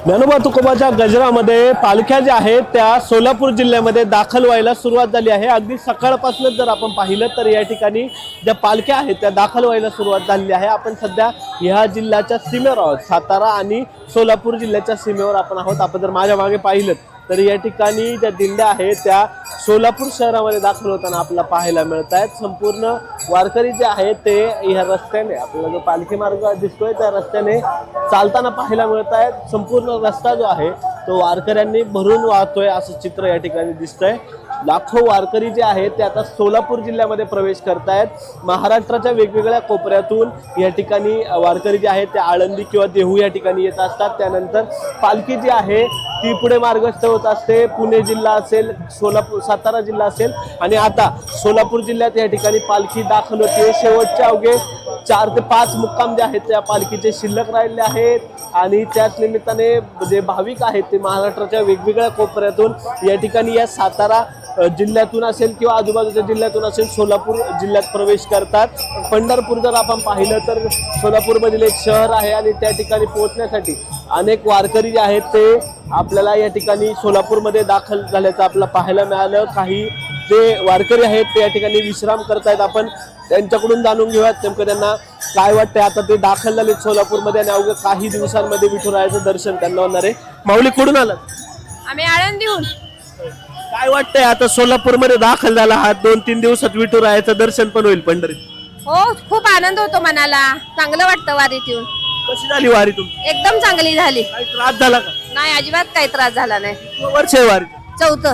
ज्ञानोबा तुकोबाच्या गजरामध्ये पालख्या ज्या आहेत त्या सोलापूर जिल्ह्यामध्ये दाखल व्हायला सुरुवात झाली आहे। अगदी सकाळपासूनच जर आपण पाहिलं तर या ठिकाणी ज्या पालख्या आहेत त्या दाखल व्हायला सुरुवात झालेली आहे। आपण सध्या ह्या जिल्ह्याच्या सीमेवर आहोत, सातारा आणि सोलापूर जिल्ह्याच्या सीमेवर आपण आहोत। आपण जर माझ्या मागे पाहिलं तर या ठिकाणी ज्या दिंड्या आहेत त्या सोलापूर शहरामध्ये दाखल होताना आपल्याला पाहायला मिळत आहेत। संपूर्ण वारकरी जे आहेत ते ह्या रस्त्याने, आपल्याला जो पालखी मार्ग दिसतोय त्या रस्त्याने चालताना पाहायला मिळत आहेत। संपूर्ण रस्ता जो आहे तो वारकऱ्यांनी भरून वाहतोय असं चित्र या ठिकाणी दिसतंय। लाखो वारकरी जे आहेत ते आता सोलापूर जिल्ह्यामध्ये प्रवेश करतायत। महाराष्ट्राच्या वेगवेगळ्या कोपऱ्यातून या ठिकाणी वारकरी जे आहेत ते आळंदी किंवा देहू या ठिकाणी येत असतात। त्यानंतर पालखी जी आहे ती पुढे मार्गस्थ होत असते। पुणे जिल्हा असेल, सातारा जिल्हा असेल आणि आता सोलापूर जिल्ह्यात या ठिकाणी पालखी दाखल होते। शेवटचे अवघे 4 ते 5 मुक्काम जे आहेत त्या पालखीचे शिल्लक राहिले आहेत आणि त्याच निमित्ताने जे भाविक आहेत ते महाराष्ट्राच्या वेगवेगळ्या कोपऱ्यातून या ठिकाणी या सातारा जिल्ह्यातून असेल किंवा आजूबाजूच्या जिल्ह्यातून असेल सोलापूर जिल्ह्यात प्रवेश करतात। पंढरपूर जर आपण पाहिलं तर सोलापूरमधील एक शहर आहे आणि त्या ठिकाणी पोहोचण्यासाठी अनेक वारकरी जे आहेत ते आपल्याला या ठिकाणी सोलापूरमध्ये दाखल झाल्याचं आपल्याला पाहायला मिळालं। काही जे वारकरी आहेत ते या ठिकाणी विश्राम करतायत। आपण त्यांच्याकडून जाणून घेऊयात नेमकं त्यांना काय वाटतंय। आता ते दाखल झाले सोलापूरमध्ये आणि अवघ्या काही दिवसांमध्ये विठुरायाचं दर्शन त्यांना होणार आहे। माऊली कुठून आलात? आम्ही आळंदीहून। काय वाटतंय आता सोलापूरमध्ये दाखल झाला आहात, 2-3 दिवसात विठुरायाचं दर्शन पण होईल पंढरीत? हो, खूप आनंद होतो मनाला, चांगलं वाटतं वारीत येऊन। कशी झाली वारी तुमची? एकदम चांगली झाली, काही त्रास झाला का? नाही अजिबात काही त्रास झाला नाही। किती वर्ष आहे वारी? 4th।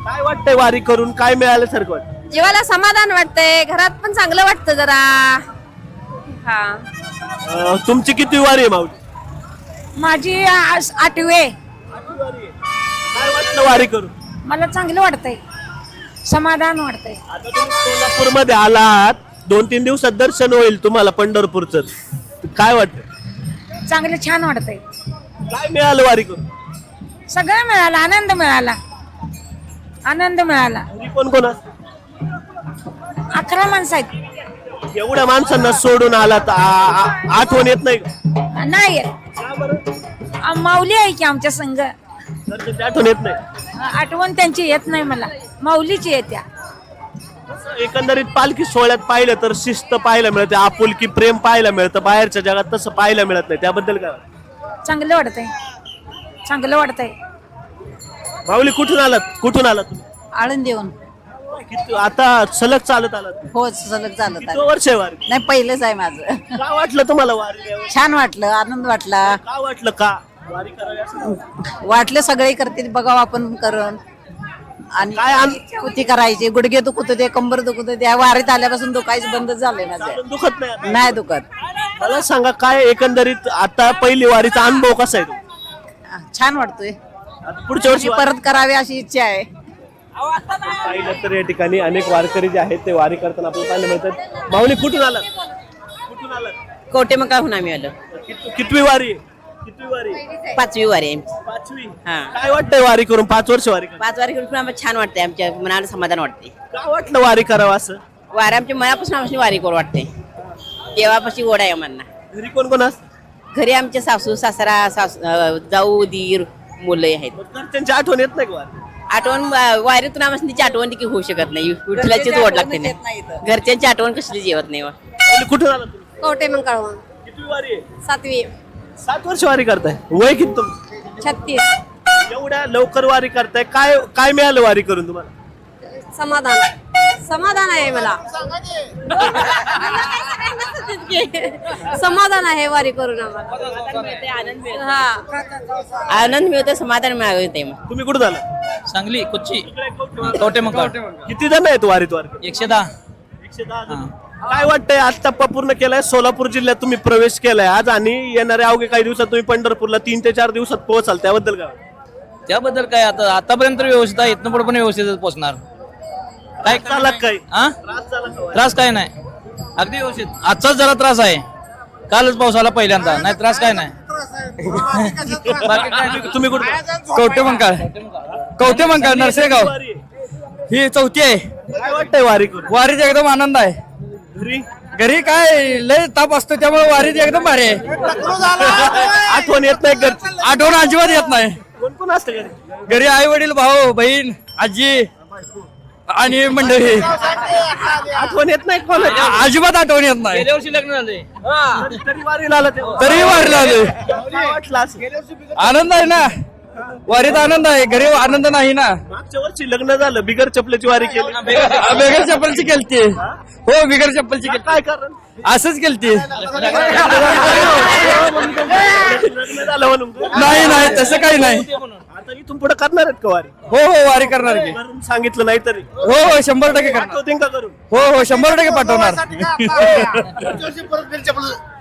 काय वाटतंय वारी करून, काय मिळालं सारखं वाटतं? जीवाला समाधान वाटतंय, घरात पण चांगलं वाटतं जरा। हा, तुमची किती वारी आहे माऊली? माझी 8वी। काय वाटलं वारी करून? मला चांगलं वाटतंय, समाधान वाटतंय। आता तुम्ही सोलापूरमध्ये आलात, 2-3 दिवसात दर्शन होईल तुम्हाला पंढरपूरचं, काय वाटतं? चांगलं छान वाटतंय। काय मिळालं वारी करून? सगळं मिळालं, आनंद मिळाला, आनंद मिळाला। घरी कोण कोण असतं? 11 माणसं आहेत। एवढ्या माणसांना सोडून आलात, आठवण येत नाही का? नाही येत। का बरं? माऊली आहे की आमच्या संघ, दर्शनाची आठवण येत नाही? आठवण त्यांची येत नाही मला, माऊलीची येत्या। एकंदरीत पालखी सोहळ्यात पाहिलं तर शिस्त पाहायला मिळते, आपुलकी प्रेम पाहायला मिळतं, बाहेरच्या जगात तसं पाहायला मिळत नाही, त्याबद्दल काय? चांगलं वाटतंय, चांगलं वाटतंय। माऊली कुठून आलात? कुठून आलात तुम्ही? आळंदीहून। आता सलग चालत आलात? हो, सलग चालत किती आहे। वर्ष आहे वारी? नाही, पहिलेच आहे माझं। काय वाटलं तुम्हाला वारी? छान वाटलं, आनंद वाटला। काय वाटलं का वारी करावी असं? वाटलं सगळे करतील, बघावं आपण करून। आणि काय कुती करायची, गुडघे दुखत होते, कंबर दुखत होते, वारीत आल्यापासून दुखायचं बंद झालंय माझं। चालून दुखत नाही आता? नाही दुखत। मला सांगा काय एकंदरीत आता पहिली वारीचा अनुभव कसा आहे तो? छान वाटतोय, आता पुढच्या वर्षी परत करावे अशी इच्छा आहे। पाहिलं तर या ठिकाणी अनेक वारकरी जे आहेत ते वारी करताना आपल्याला पाहायला मिळतात। माऊली कुठून आलात? कुठून आलात? कवटेमंकाळहून आम्ही आलो। कितवी वारी आहे? कितवी वारी? 5वी वारी आहे आमची। 5वी? हा। काय वाटतंय वारी करून? 5 वर्ष वारी करून 5 वारी करून आम्हाला छान वाटतंय, आमच्या मनाला समाधान वाटते। काय वाटलं वारी करावं असं? वारी आमच्या मनापासून आम्हाला वारी करू वाटते, देवापाशी ओढ आहे आम्हाला। घरी कोण कोण असतं? घरी आमचे सासू सासरा जाऊ दीर मुलं आहेत। घरच्यांची आठवण येत नाही का वारी? आठवण वारीतून आम्हाला तिची आठवण देखील होऊ शकत नाही, विठ्ठलाचीच ओढ लागते ना। घरच्यांची आठवण कसली जेवत नाही वा। माऊली कुठून आलात तुम्ही? कवटेमंकाळहून। कितवी वारी आहे? 7वी। 7 वर्ष वारी करताय? वय किती तुमचं? 36। एवढ्या लवकर वारी करताय, काय काय मिळालं वारी करून तुम्हाला? समाधान, समाधान आहे मला। समाधान आहे वारी करून आम्हाला। हा, आनंद मिळतो, समाधान मिळते। मग तुम्ही कुठं झाला? सांगली, कोच्ची, कवटेमंकाळ। किती जण आहेत वारीत? वारी 110। 110 जण. काय वाटतंय आज टप्पा पूर्ण केलाय, सोलापूर जिल्ह्यात तुम्ही प्रवेश केलाय आज आणि येणाऱ्या अवघ्या काही दिवसात तुम्ही पंढरपूरला 3 ते 4 दिवसात पोहोचाल, त्याबद्दल काय? त्याबद्दल काय, आता आतापर्यंत व्यवस्थित आहे, इथनं पुढे पण व्यवस्थित पोहोचणार। काय झाला काय? हा? त्रास झाला का? त्रास काय नाही, अगदी व्यवस्थित। आजचाच जरा त्रास आहे, कालच पाऊस आला पहिल्यांदा, नाही त्रास काय नाही। बाकी काय नाही। तुम्ही कुठं? कवटेमंकाळ, कवटेमंकाळ, नरसेगाव। ही 4थी आहे। काय वाटतंय वारी करून? वारीचा एकदम आनंद आहे। घरी घरी काय लय ताप असतो त्यामुळे वारीत एकदम भारी आहे. आठवण येत नाही घरची? आठवण अजिबात येत नाही. कोण कोण असतं घरी? घरी आई वडील भाऊ बहीण आजी आणि मंडळी. आठवण येत नाही कोणाची? अजिबात आठवण येत नाही. गेल्या वर्षी लग्न झाले तरी वारीला आला तेव्हा. तरी वारीला आले. काय वाटलं असं? आनंद आहे ना, वारीत आनंद आहे, घरी आनंद नाही ना. मागच्या वर्षी लग्न झालं बिगर चपलेची वारी केली. बिगर चप्पलची केलती. हो बिगर चप्पलची केलती. काय कारण? असंच केलती. लग्न झालं म्हणून का? नाही नाही तसं काही नाही. आता इथून पुढे करणार आहेत का वारी? हो हो वारी करणार की. करून सांगितलं नाही तरी हो हो 100% करणार. आठवते का करून? हो हो 100% पाठवणार.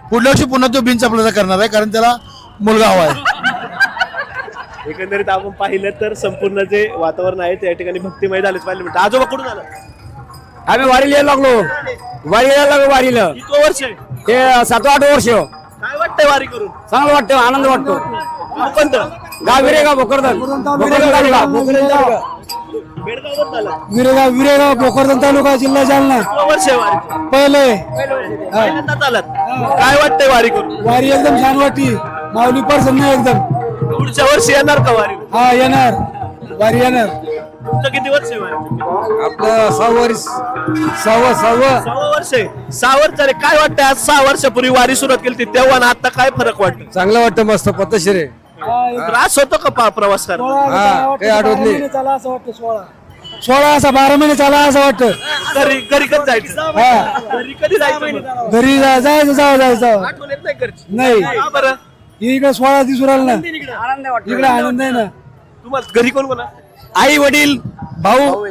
पुढल्या वर्षी पुन्हा तो बिनचपलाचा करणार आहे कारण त्याला मुलगा हवा आहे. एकंदरीत आपण पाहिलं तर संपूर्ण जे वातावरण आहे त्या ठिकाणी भक्तिमय झालेच पाहिजे. म्हणतात आजोबा कुठून आलं? आम्ही वारीला यायला लागलो. वारीला किती वर्ष आहे? ते 7-8 वर्ष. काय वाटतंय वारी करून? चांगलं वाटतं, आनंद वाटतो. कोणतं गाव विरेगाव भोकरदन बेडगाव झालं. विरेगाव भोकरदन तालुका जिल्हा जालना. किती वर्ष आहे वारी? पहिले पहिल्यांदाच आलात. काय वाटतंय वारी करून? वारी एकदम छान वाटली. माऊली प्रसन्न एकदम. पुढच्या वर्षी येणार का वारी? हा येणार वारी येणार. तुमचं किती वर्ष आहे वारी? आपलं 6 वर्ष 6 वर्ष आहे. 6 वर्ष झाले. काय वाटतंय आज 6 वर्षापूर्वी वारी सुरुवात केली होती तेव्हा आणि आता काय फरक वाटतो? चांगलं वाटतं, मस्त पद्धतशीर आहे. त्रास होतो का प्रवास करायला? काही आठवत नाही. 16 असा 12 महिने चाला असं वाटतं. घरी घरी कधी जायचं? घरी कधी जायचं? घरी जायचं जायचं आठवण येत नाही घरची? नाही. का बरं? इकडे 16 दिवस राहिला ना, इकडे आनंद आहे ना. तुम्हाला घरी कोण कोण आहे? आई वडील भाऊ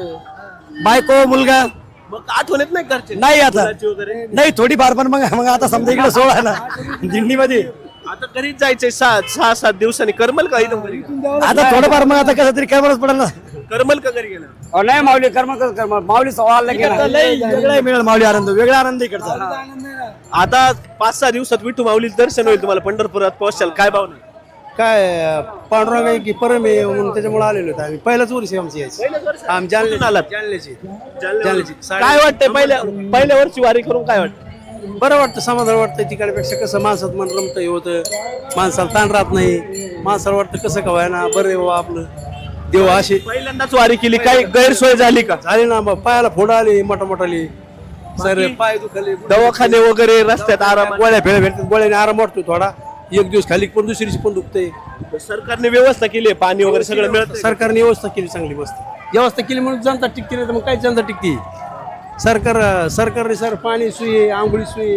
बायको मुलगा. मग आठवण येत नाही घरचे? नाही आता मुलाची वगैरे? नाही थोडीफार, पण मग आता समजा इकडे 16 ना दिंडीमध्ये. आता घरीच जायचंय 6-7 दिवसांनी. करमल का इथं घरी? आता थोडंफार मग आता कसं तरी कॅमेराच पडेल ना. करमल का घरी गेलं? नाही माऊली कर्म माऊली सवाल वेगळा मिळेल. माऊली आनंद, वेगळा आनंद इकडचा. आता 5-6 दिवसात विठू माऊली दर्शन होईल तुम्हाला. पंढरपुरात पोहोचाल. काय भावना? काय पांडुरंग आहे की परम आहे म्हणून त्याच्यामुळे आलेलो होतो आम्ही. पहिल्याच वर्षी आमची यायची. आम्ही कुठून आलात? जालन्याची. काय वाटतंय पहिल्या वर्षी वारी करून काय वाटतं? बरं वाटतं, समाधान वाटतं. तिकडपेक्षा कसं माणसात मन रमतं होतं, माणसाला ताण राहत नाही. माणसाला वाटतं कसं का व्हायना बरं आहे आपलं देव असे. पहिल्यांदाच वारी केली, काही गैरसोय झाली का? झाले ना, मग पायाला फोड आले मोठाले. सर पाय दुखाले, दवाखाने वगैरे रस्त्यात आराम? गोळ्या फेळ भेटतात, गोळ्याने आराम वाटतो थोडा. एक दिवस खाली पण दुसरी दिवशी पण दुखते. सरकारने व्यवस्था केली आहे, पाणी वगैरे सगळं मिळतं? सरकारने व्यवस्था केली, चांगली मस्त व्यवस्था केली म्हणून जनता टिकते. नाही तर मग काय जनता टिकते? सरकारने सर पाणी सोयी, आंघोळी सोयी,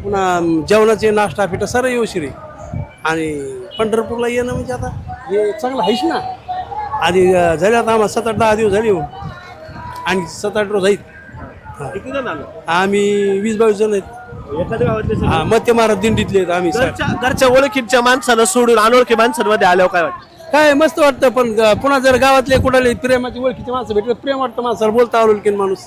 पुन्हा जेवणाचे नाश्ता फिटा सर्व व्यवस्थित आहे. आणि पंढरपूरला येणं म्हणजे आता हे चांगलं आहेच ना. आधी झाले आता आम्हाला 7-8-10 दिवस झाले येऊन, आणि 7-8 रोज आहेत. किती जण आलं? आम्ही 20-22 जण आहेत. एखाद्या गावातले सगळे? हा, मध्य महाराज दिंडीतले आहेत आम्ही. घरच्या ओळखीच्या माणसाला सोडून अनोळखी माणसांमध्ये आल्यावर काय वाटतं? काय मस्त वाटतं, पण पुन्हा जर गावातले कुणाले प्रेमाची ओळखीचे माणसं भेटले, प्रेम वाटतं माणसाला. बोलता ओळखीन माणूस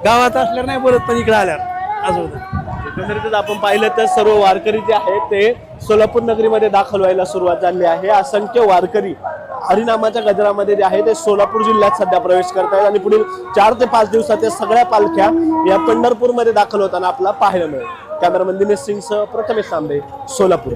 गावात असल्यावर नाही बोलत, पण इकडे आल्यावर असं होतं. एकंदरीतच आपण पाहिलं तर सर्व वारकरी जे आहेत ते सोलापूर नगरीमध्ये दाखल व्हायला सुरुवात झाली आहे. असंख्य वारकरी हरिनामाच्या गजरामध्ये जे आहे ते सोलापूर जिल्ह्यात सध्या प्रवेश करत आहेत आणि पुढील 4 ते 5 दिवसात या सगळ्या पालख्या या पंढरपूरमध्ये दाखल होताना आपल्याला पाहायला मिळेल. कॅमेरामन दिनेश सिंगसह प्रथमेश तांबे, सोलापूर.